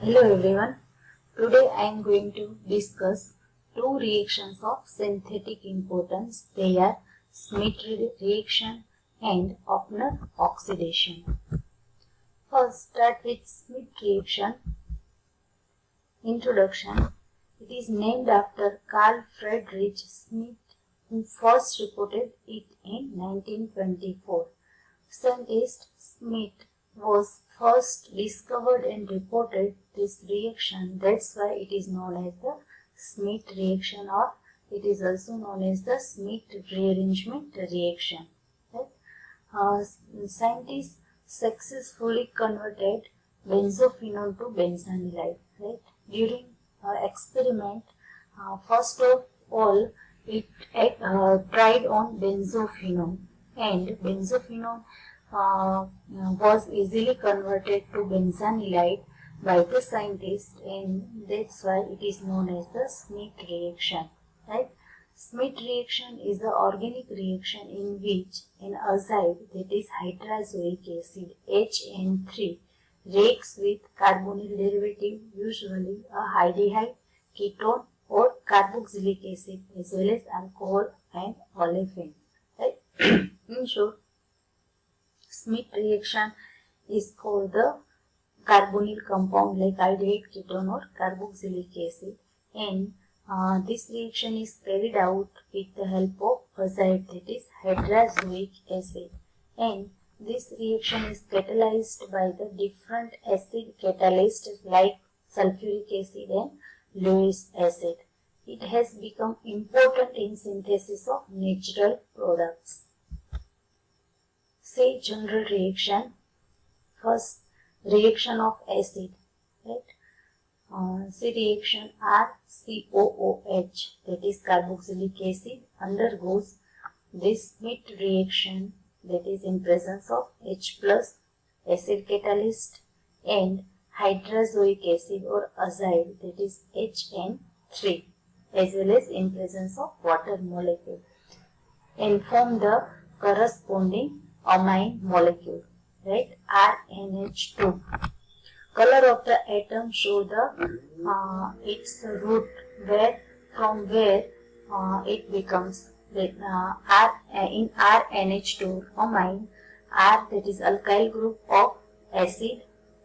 Hello everyone. Today I am going to discuss two reactions of synthetic importance. They are Schmidt reaction and Oppenauer oxidation. First, start with Schmidt reaction. Introduction. It is named after Carl Friedrich Schmidt, who first reported it in 1924. Scientist Schmidt was first discovered and reported this reaction. That's why it is known as the Schmidt reaction, or it is also known as the Schmidt rearrangement reaction. Right? Scientists successfully converted benzophenone to benzanilide. Right? During experiment, first of all, it tried on benzophenone, and benzophenone was easily converted to benzanilide by the scientist, and that's why it is known as the Schmidt reaction. Right? Schmidt reaction is the organic reaction in which an azide, that is hydrazoic acid HN3, reacts with carbonyl derivative, usually a aldehyde, ketone or carboxylic acid, as well as alcohol and olefins. Right? In short, Schmidt reaction is for the carbonyl compound like aldehyde, ketone or carboxylic acid, and this reaction is carried out with the help of azide, that is hydrazoic acid, and this reaction is catalyzed by the different acid catalysts like sulfuric acid and Lewis acid. It has become important in synthesis of natural products. Say general reaction. First, reaction of acid. Right? Say reaction RCOOH, that is carboxylic acid, undergoes this Schmidt reaction, that is in presence of H plus acid catalyst and hydrazoic acid or azide, that is HN3, as well as in presence of water molecule, and form the corresponding amine molecule, right? RNH2. Color of the atom show the its root, from where it becomes in RNH2 amine. R, that is alkyl group of acid,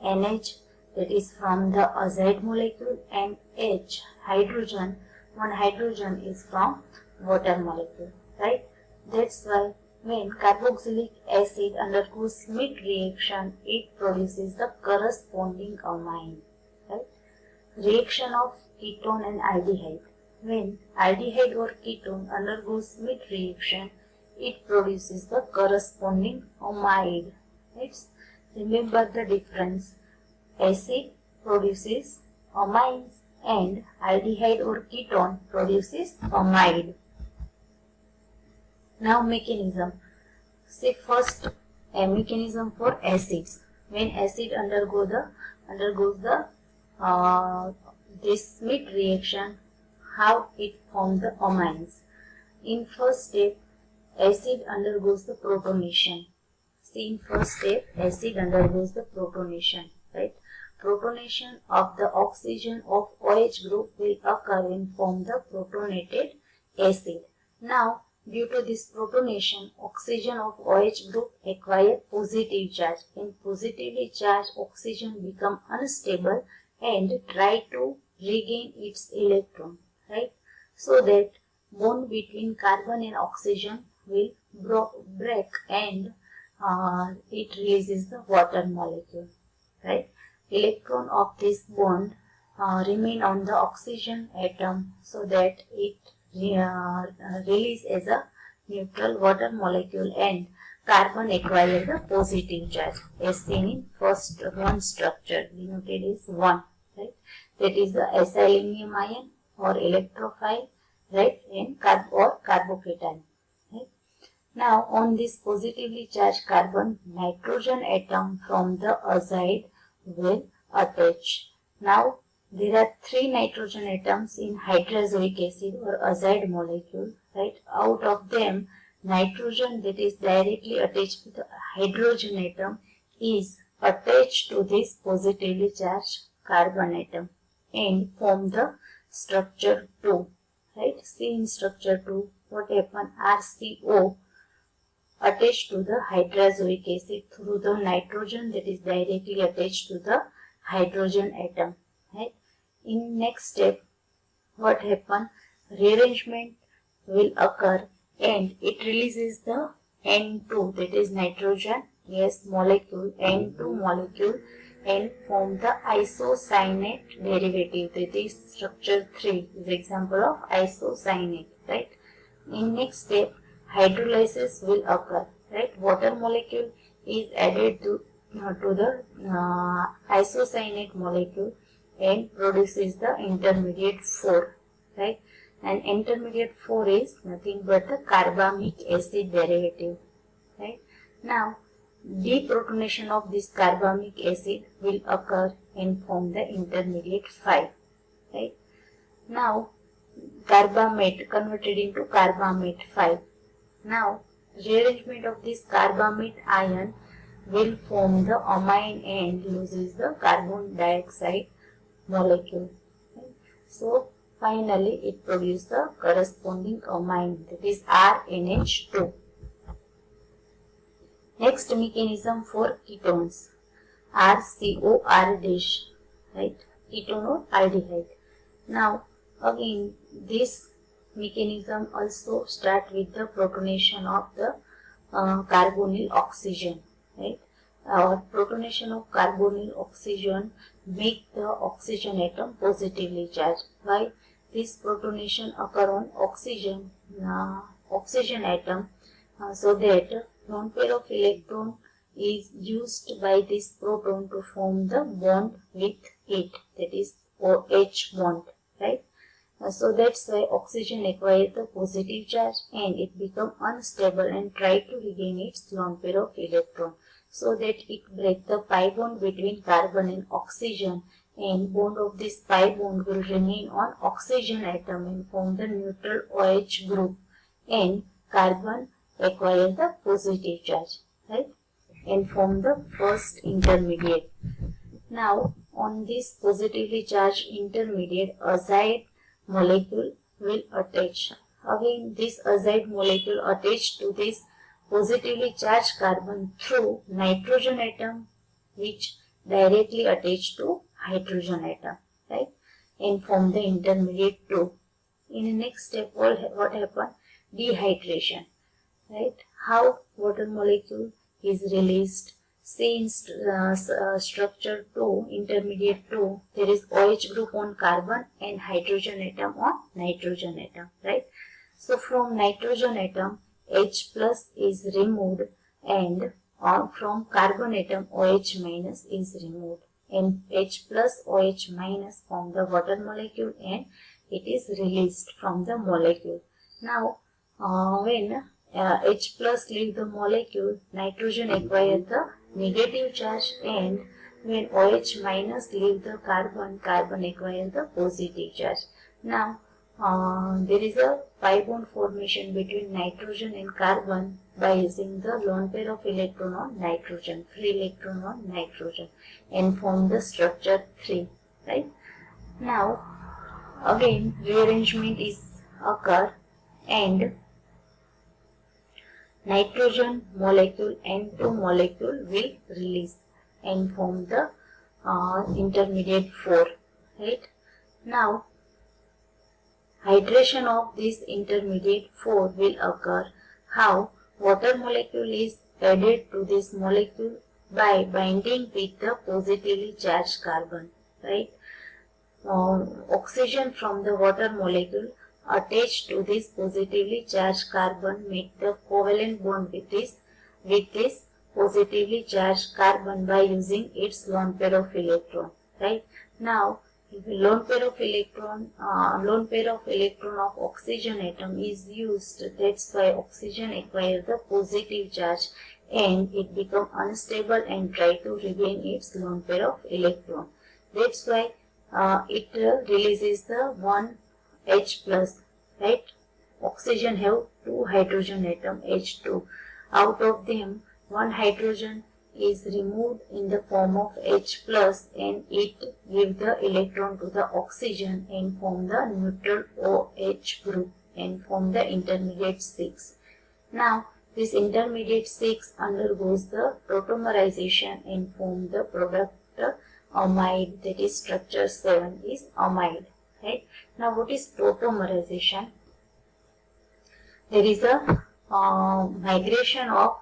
NH, that is from the azide molecule, and H, hydrogen. One hydrogen is from water molecule. Right? That's why when carboxylic acid undergoes Schmidt reaction, it produces the corresponding amine. Right? Reaction of ketone and aldehyde. When aldehyde or ketone undergoes Schmidt reaction, it produces the corresponding amide. Let's remember the difference. Acid produces amines and aldehyde or ketone produces amide. Now mechanism. Say first a mechanism for acids. When acid undergoes the this Schmidt reaction, how it forms the amines. In first step, acid undergoes the protonation. See, in first step, acid undergoes the protonation. Right? Protonation of the oxygen of OH group will occur and form the protonated acid. Now, due to this protonation, oxygen of OH group acquire positive charge. In positively charged, oxygen become unstable and try to regain its electron. Right? So that bond between carbon and oxygen will break, and it releases the water molecule. Right? Electron of this bond remain on the oxygen atom, so that it release as a neutral water molecule, and carbon acquire the positive charge, as seen in first one structure denoted as 1. Right? That is the acyl ion or electrophile, right, and carbocation. Right? Now on this positively charged carbon, nitrogen atom from the azide will attach. Now there are 3 nitrogen atoms in hydrazoic acid or azide molecule. Right? Out of them, nitrogen that is directly attached to the hydrogen atom is attached to this positively charged carbon atom and form the structure 2. Right? See in structure 2 what happen? RCO attached to the hydrazoic acid through the nitrogen that is directly attached to the hydrogen atom. Right? In next step, what happen? Rearrangement will occur and it releases the N2, that is nitrogen gas molecule, N2 molecule, and form the isocyanate derivative, that is structure 3 is example of isocyanate. Right? In next step, hydrolysis will occur. Right? Water molecule is added to the isocyanate molecule and produces the intermediate 4. Right? And intermediate 4 is nothing but the carbamic acid derivative. Right? Now, deprotonation of this carbamic acid will occur and form the intermediate 5. Right? Now, carbamate converted into carbamate 5. Now, rearrangement of this carbamate ion will form the amine and loses the carbon dioxide molecule. Right? So, finally, it produces the corresponding amine, that is RNH2. Next mechanism for ketones, RCOR dash, right? Ketone or aldehyde. Now, again, this mechanism also start with the protonation of the carbonyl oxygen, right? Protonation of carbonyl oxygen make the oxygen atom positively charged. Why? This protonation occur on oxygen atom so that lone pair of electron is used by this proton to form the bond with it, that is OH bond, right? So that's why oxygen acquires the positive charge and it becomes unstable and try to regain its lone pair of electron, so that it breaks the pi bond between carbon and oxygen, and bond of this pi bond will remain on oxygen atom and form the neutral OH group, and carbon acquire the positive charge, right, and form the first intermediate. Now, on this positively charged intermediate, azide molecule will attach. Again, this azide molecule attached to this positively charged carbon through nitrogen atom, which directly attached to hydrogen atom, right, and form the intermediate 2. In the next step, what happen? Dehydration, right? How water molecule is released? See in structure 2, intermediate 2, there is OH group on carbon and hydrogen atom on nitrogen atom, right? So from nitrogen atom, H plus is removed, and from carbon atom, OH minus is removed, and H plus OH minus form the water molecule and it is released from the molecule. Now, when H plus leave the molecule, nitrogen acquire the negative charge, and when OH minus leave the carbon, carbon acquire the positive charge. Now, there is a pi bond formation between nitrogen and carbon by using the lone pair of electron on nitrogen, free electron on nitrogen, and form the structure 3, right? Now, again, rearrangement is occur and nitrogen molecule N2 molecule will release and form the intermediate 4, right? Now, hydration of this intermediate 4 will occur. How? Water molecule is added to this molecule by binding with the positively charged carbon, right? Oxygen from the water molecule attached to this positively charged carbon make the covalent bond with this positively charged carbon by using its lone pair of electron, right? Now, if lone pair of electron of oxygen atom is used, that's why oxygen acquire the positive charge and it become unstable and try to regain its lone pair of electron. That's why it releases the 1 H plus, right? Oxygen have 2 hydrogen atom, H2. Out of them, 1 hydrogen is removed in the form of H plus and it gives the electron to the oxygen and form the neutral OH group and form the intermediate 6. Now this intermediate 6 undergoes the tautomerization and form the product amide, that is structure 7 is amide. Right? Now what is tautomerization? There is a migration of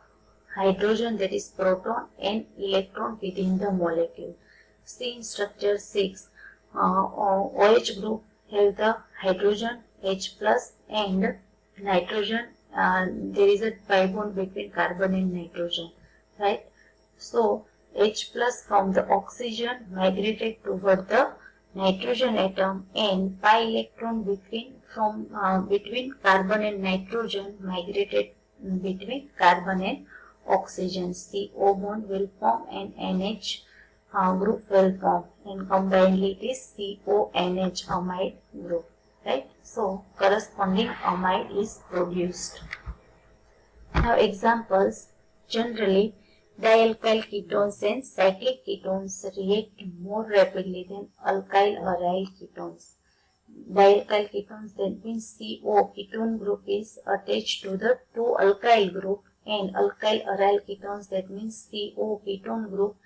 hydrogen, that is proton, and electron within the molecule. See in structure 6, OH group have the hydrogen H plus and nitrogen. There is a pi bond between carbon and nitrogen, right? So H plus from the oxygen migrated toward the nitrogen atom and pi electron between carbon and nitrogen migrated between carbon and oxygen. CO bond will form and NH group will form, and combinedly it is CONH amide group, right? So corresponding amide is produced. Now examples: generally dialkyl ketones and cyclic ketones react more rapidly than alkyl aryl ketones. Dialkyl ketones, that means CO ketone group is attached to the 2 alkyl group, and alkyl aryl ketones, that means CO ketone group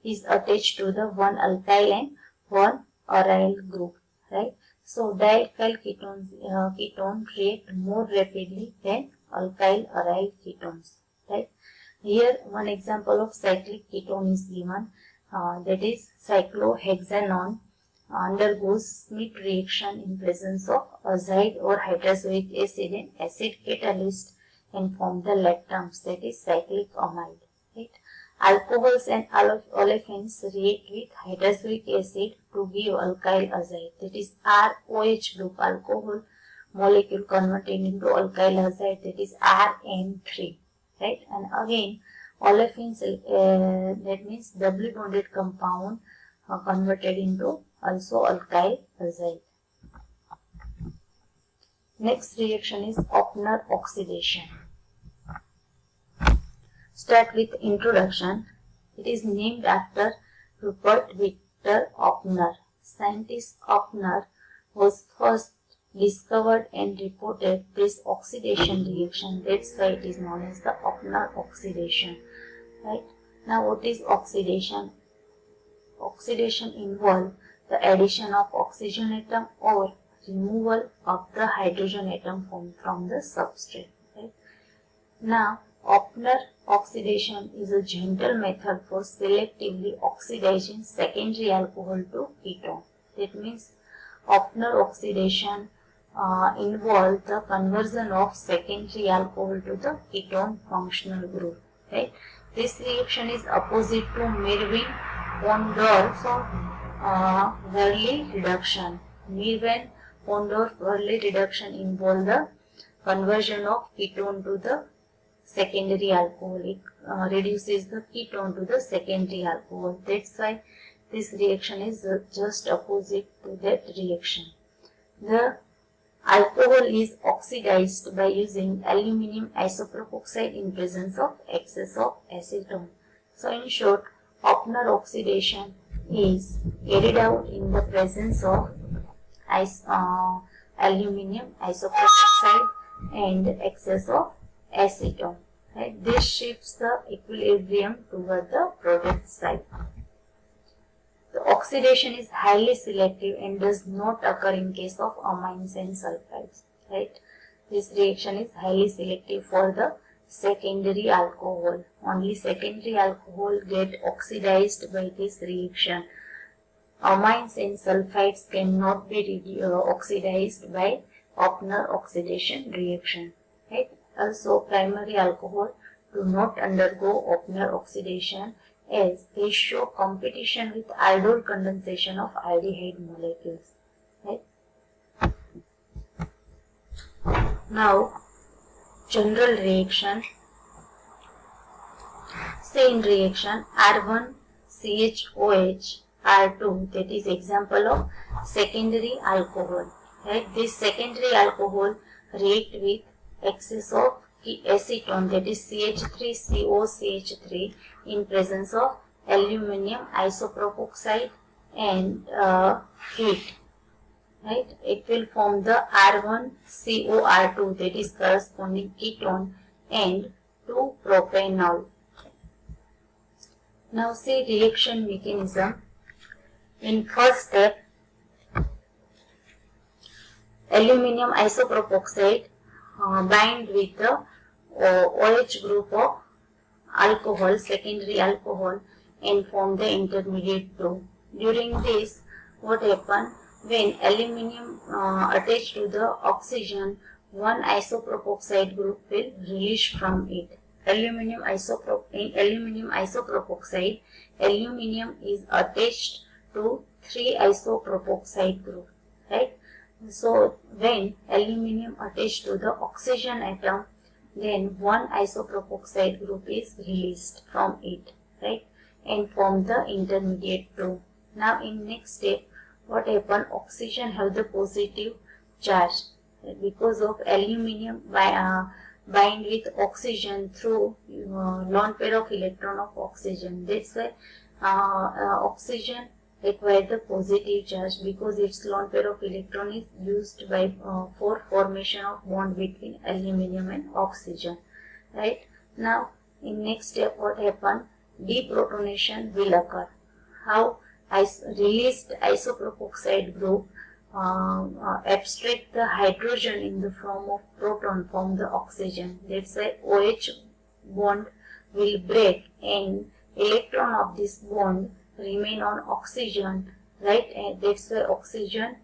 is attached to the 1 alkyl and 1 aryl group, right? So dialkyl ketone react more rapidly than alkyl aryl ketones, right? Here one example of cyclic ketone is given, that is cyclohexanone undergoes Schmidt reaction in presence of azide or hydrozoic acid and acid catalyst and form the lactams, that is cyclic amide, right? Alcohols and olefins react with hydrozoic acid to give alkyl azide, that is ROH group alcohol molecule converted into alkyl azide, that is RN3, right? And again olefins, that means doubly bonded compound converted into also alkyl azide. Next reaction is Oppenauer oxidation. Start with introduction. It is named after Rupert Victor Oppenauer. Scientist Oppenauer was first discovered and reported this oxidation reaction. That's why it is known as the Oppenauer oxidation. Right? Now what is oxidation? Oxidation involves the addition of oxygen atom or removal of the hydrogen atom from the substrate. Right? Now Oppenauer oxidation is a gentle method for selectively oxidizing secondary alcohol to ketone. That means Oppenauer oxidation involves the conversion of secondary alcohol to the ketone functional group. Right? This reaction is opposite to Meerwein-Wondorf-Verley reduction. Meerwein-Wondorf-Verley reduction involves the conversion of ketone to the secondary alcohol. It reduces the ketone to the secondary alcohol. That's why this reaction is just opposite to that reaction. The alcohol is oxidized by using aluminium isopropoxide in presence of excess of acetone. So in short, Oppenauer oxidation is carried out in the presence of aluminium isopropoxide and excess of acetone. Right? This shifts the equilibrium toward the product side. The oxidation is highly selective and does not occur in case of amines and sulfides. Right? This reaction is highly selective for the secondary alcohol. Only secondary alcohol get oxidized by this reaction. Amines and sulfides cannot be oxidized by Oppenauer oxidation reaction. Right? Also, primary alcohol do not undergo Oppenauer oxidation as they show competition with aldol condensation of aldehyde molecules. Right? Now, general reaction. Say in reaction R1CHOH R2, that is example of secondary alcohol. Right? This secondary alcohol react with excess of acetone, that is CH3COCH3, in presence of aluminium isopropoxide and heat. Right? It will form the R1COR2, that is corresponding ketone, and 2-propanol. Now see reaction mechanism. In first step, aluminium isopropoxide bind with the OH group of alcohol, secondary alcohol, and form the intermediate 2. During this, what happens? When aluminium attached to the oxygen, one isopropoxide group will release from it. In aluminium isopropoxide, aluminium is attached to 3 isopropoxide group, right? So when aluminium attached to the oxygen atom, then one isopropoxide group is released from it, right? And form the intermediate 2. Now in next step, what happen? Oxygen have the positive charge because of aluminium bind with oxygen through lone pair of electron of oxygen. That's why oxygen require the positive charge, because its lone pair of electron is used by for formation of bond between aluminium and oxygen. Right? Now in next step, what happen? Deprotonation will occur. How? Released isopropoxide group abstract the hydrogen in the form of proton from the oxygen. That's why OH bond will break and electron of this bond remain on oxygen, right? And that's why oxygen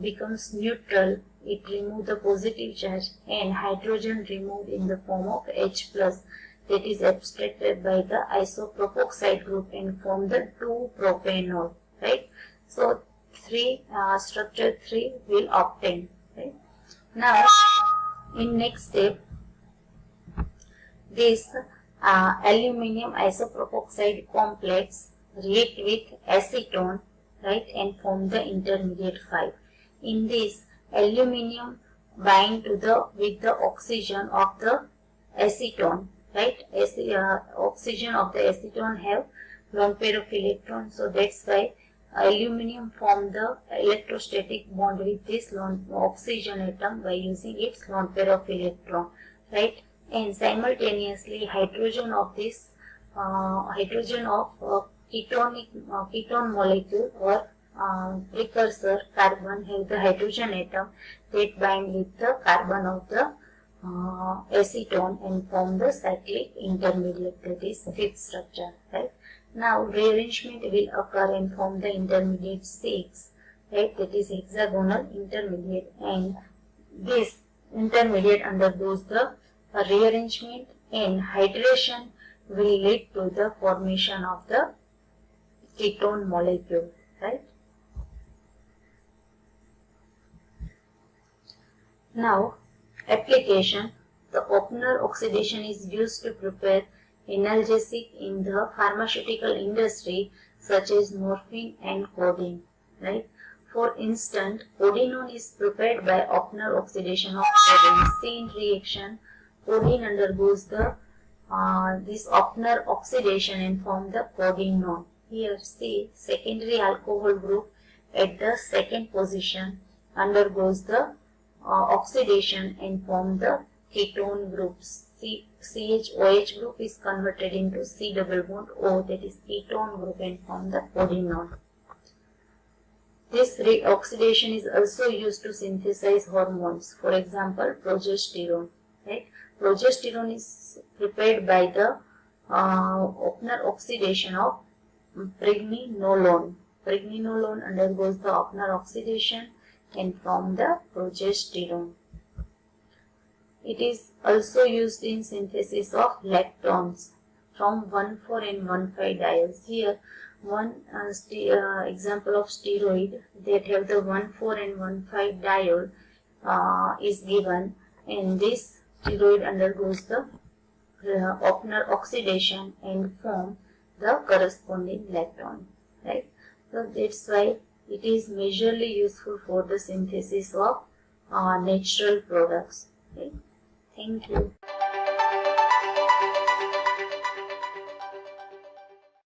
becomes neutral. It removes the positive charge, and hydrogen removed in the form of H+. That is abstracted by the isopropoxide group and form the 2-propanol, right? So structure 3 will obtain, right? Now in next step, this aluminium isopropoxide complex react with acetone, right, and form the intermediate 5. In this, aluminium bind to with the oxygen of the acetone. Right, oxygen of the acetone have lone pair of electrons, so that's why aluminium form the electrostatic bond with this oxygen atom by using its lone pair of electron, right? And simultaneously, hydrogen of this ketone molecule or precursor carbon have the hydrogen atom that bind with the carbon of the acetone and form the cyclic intermediate, that is fifth structure, right? Now rearrangement will occur and form the intermediate 6, right? That is hexagonal intermediate, and this intermediate undergoes the rearrangement, and hydration will lead to the formation of the ketone molecule, right? Now application. The Oppenauer oxidation is used to prepare analgesic in the pharmaceutical industry, such as morphine and codeine, right? For instance, codeine is prepared by Oppenauer oxidation of codeine. See in reaction, codeine undergoes the this Oppenauer oxidation and form the codeine. Here see secondary alcohol group at the second position undergoes the oxidation and form the ketone groups. CHOH group is converted into C double bond O, that is ketone group, and form the codeine. This oxidation is also used to synthesize hormones. For example, progesterone. Right? Progesterone is prepared by the Oppenauer oxidation of pregnenolone. Pregnenolone undergoes the Oppenauer oxidation and form the progesterone. It is also used in synthesis of lactones from 1,4 and 1,5 diols. Here, one example of steroid that have the 1,4 and 1,5 diol is given, and this steroid undergoes the Oppenauer oxidation and form the corresponding lactone. Right? So that's why it is majorly useful for the synthesis of natural products. Okay? Thank you.